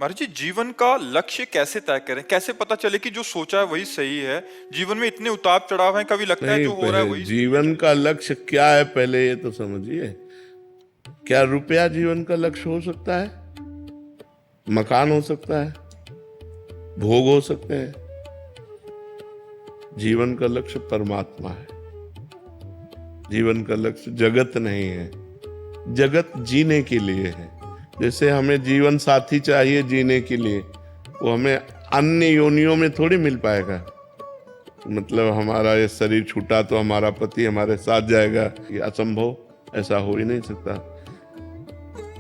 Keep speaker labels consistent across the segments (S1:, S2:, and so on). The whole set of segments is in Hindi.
S1: महाराज जी, जीवन का लक्ष्य कैसे तय करें? कैसे पता चले कि जो सोचा है वही सही है? जीवन में इतने उतार चढ़ाव हैं, कभी लगता है
S2: नहीं,
S1: जो हो रहा है
S2: पहले
S1: वही सही है।
S2: जीवन का लक्ष्य क्या है पहले ये तो समझिए। क्या रुपया जीवन का लक्ष्य हो सकता है? मकान हो सकता है, भोग हो सकते हैं। जीवन का लक्ष्य परमात्मा है। जीवन का लक्ष्य जगत नहीं है। जगत जीने के लिए है। जैसे हमें जीवन साथी चाहिए जीने के लिए, वो हमें अन्य योनियों में थोड़ी मिल पाएगा। मतलब हमारा ये शरीर छूटा तो हमारा पति हमारे साथ जाएगा, ये असंभव, ऐसा हो ही नहीं सकता।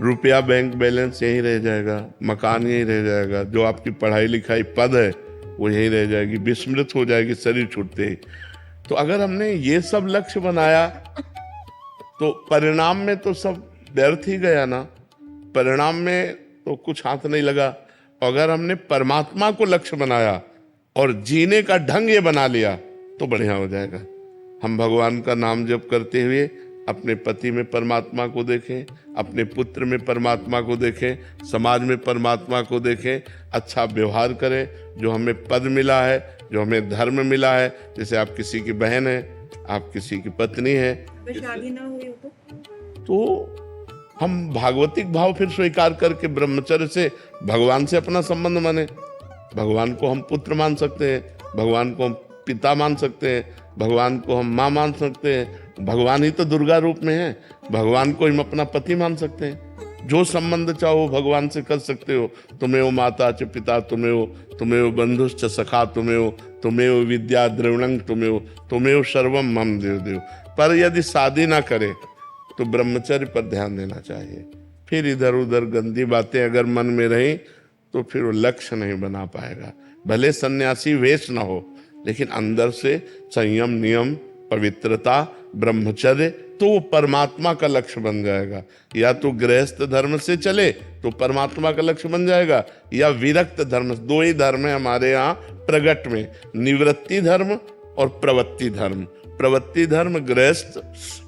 S2: रुपया बैंक बैलेंस यहीं रह जाएगा, मकान यहीं रह जाएगा, जो आपकी पढ़ाई लिखाई पद है वो यहीं रह जाएगी, विस्मृत हो जाएगी शरीर छूटते ही। तो अगर हमने ये सब लक्ष्य बनाया तो परिणाम में तो सब व्यर्थ ही गया ना। परिणाम में तो कुछ हाथ नहीं लगा। अगर हमने परमात्मा को लक्ष्य बनाया और जीने का ढंग ये बना लिया तो बढ़िया हो जाएगा। हम भगवान का नाम जप करते हुए अपने पति में परमात्मा को देखें, अपने पुत्र में परमात्मा को देखें, समाज में परमात्मा को देखें, अच्छा व्यवहार करें। जो हमें पद मिला है, जो हमें धर्म मिला है, जैसे आप किसी की बहन है, आप किसी की पत्नी है,
S3: शादी ना हुई हो
S2: तो हम भागवतिक भाव फिर स्वीकार करके ब्रह्मचर्य से भगवान से अपना संबंध माने। भगवान को हम पुत्र मान सकते हैं, भगवान को हम पिता मान सकते हैं, भगवान को हम माँ मान सकते हैं। भगवान ही तो दुर्गा रूप में है। भगवान को हम अपना पति मान सकते हैं। जो संबंध चाहो भगवान से कर सकते हो। तुम्हें माता च पिता, तुम्हें बंधुश्च सखा, तुम्हें विद्या द्रविणं, तुम्हें सर्वम मम देव देव। पर यदि शादी ना करे तो ब्रह्मचर्य पर ध्यान देना चाहिए। फिर इधर उधर गंदी बातें अगर मन में रही तो फिर वो लक्ष्य नहीं बना पाएगा। भले सन्यासी वेश ना हो, लेकिन अंदर से संयम, नियम, पवित्रता, ब्रह्मचर्य, तो वो परमात्मा का लक्ष्य बन जाएगा। या तो गृहस्थ धर्म से चले तो परमात्मा का लक्ष्य बन जाएगा, या विरक्त धर्म। दो ही धर्म है हमारे यहाँ प्रगट में, निवृत्ति धर्म और प्रवृत्ति धर्म। प्रवृत्ति धर्म गृहस्थ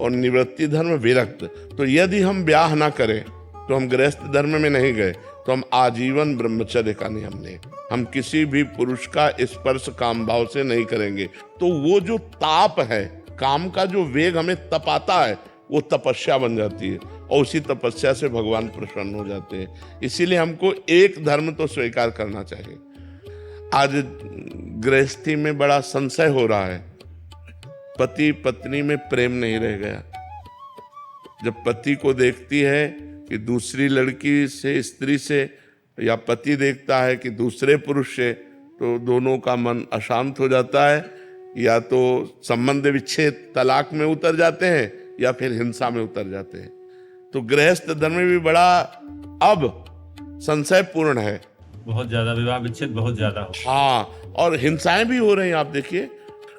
S2: और निवृत्ति धर्म विरक्त। तो यदि हम ब्याह ना करें तो हम गृहस्थ धर्म में नहीं गए, तो हम आजीवन ब्रह्मचर्य का नियम लें। हम किसी भी पुरुष का स्पर्श काम भाव से नहीं करेंगे। तो वो जो ताप है, काम का जो वेग हमें तपाता है, वो तपस्या बन जाती है, और उसी तपस्या से भगवान प्रसन्न हो जाते हैं। इसीलिए हमको एक धर्म तो स्वीकार करना चाहिए। आज गृहस्थी में बड़ा संशय हो रहा है। पति पत्नी में प्रेम नहीं रह गया। जब पति को देखती है कि दूसरी लड़की से, स्त्री से, या पति देखता है कि दूसरे पुरुष से, तो दोनों का मन अशांत हो जाता है। या तो संबंध विच्छेद, तलाक में उतर जाते हैं, या फिर हिंसा में उतर जाते हैं। तो गृहस्थ धर्म में भी बड़ा अब संशयपूर्ण है।
S4: बहुत ज्यादा विवाह विच्छेद बहुत ज्यादा हो।
S2: हाँ, और हिंसाएं भी हो रही हैं, आप देखिए।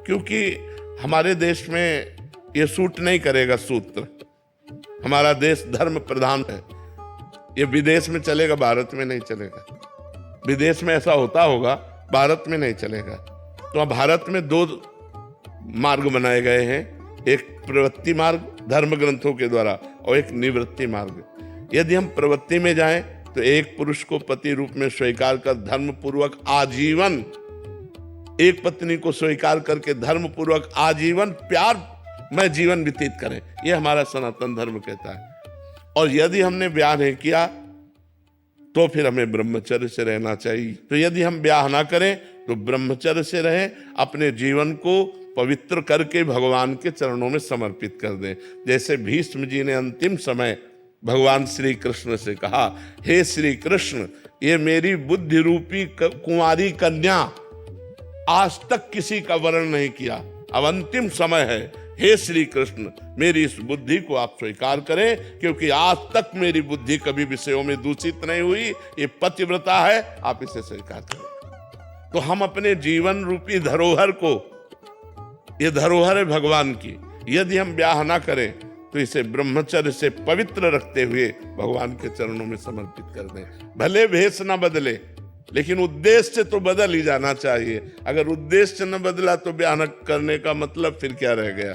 S2: क्योंकि हमारे देश में ये सूट नहीं करेगा सूत्र। हमारा देश धर्म प्रधान है। ये विदेश में चलेगा, भारत में नहीं चलेगा। विदेश में ऐसा होता होगा, भारत में नहीं चलेगा। तो अब भारत में दो मार्ग बनाए गए हैं, एक प्रवृत्ति मार्ग धर्म ग्रंथों के द्वारा, और एक निवृत्ति मार्ग। यदि हम प्रवृत्ति में जाएं तो एक पुरुष को पति रूप में स्वीकार कर धर्म पूर्वक आजीवन, एक पत्नी को स्वीकार करके धर्म पूर्वक आजीवन प्यार में जीवन व्यतीत करें, ये हमारा सनातन धर्म कहता है। और यदि हमने ब्याह नहीं किया तो फिर हमें ब्रह्मचर्य से रहना चाहिए। तो यदि हम ब्याह ना करें तो ब्रह्मचर्य से रहें, अपने जीवन को पवित्र करके भगवान के चरणों में समर्पित कर दें। जैसे भीष्म जी ने अंतिम समय भगवान श्री कृष्ण से कहा, हे श्री कृष्ण, ये मेरी बुद्धि रूपी कुंवारी कन्या आज तक किसी का वर्ण नहीं किया, अब अंतिम समय है। हे श्री कृष्ण, मेरी इस बुद्धि को आप स्वीकार करें, क्योंकि आज तक मेरी बुद्धि कभी विषयों में दूषित नहीं हुई। ये पतिव्रता है, आप इसे स्वीकार करें। तो हम अपने जीवन रूपी धरोहर को, ये धरोहर है भगवान की, यदि हम ब्याह ना करें तो इसे ब्रह्मचर्य से पवित्र रखते हुए भगवान के चरणों में समर्पित कर दें। भले भेष ना बदले, लेकिन उद्देश्य तो बदल ही जाना चाहिए। अगर उद्देश्य न बदला तो ब्याह न करने का मतलब फिर क्या रह गया।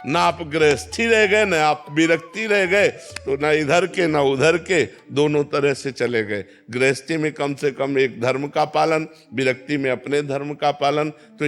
S2: ना आप गृहस्थी रह गए ना आप विरक्ति रह गए, तो ना इधर के ना उधर के, दोनों तरह से चले गए। गृहस्थी में कम से कम एक धर्म का पालन, विरक्ति में अपने धर्म का पालन। तो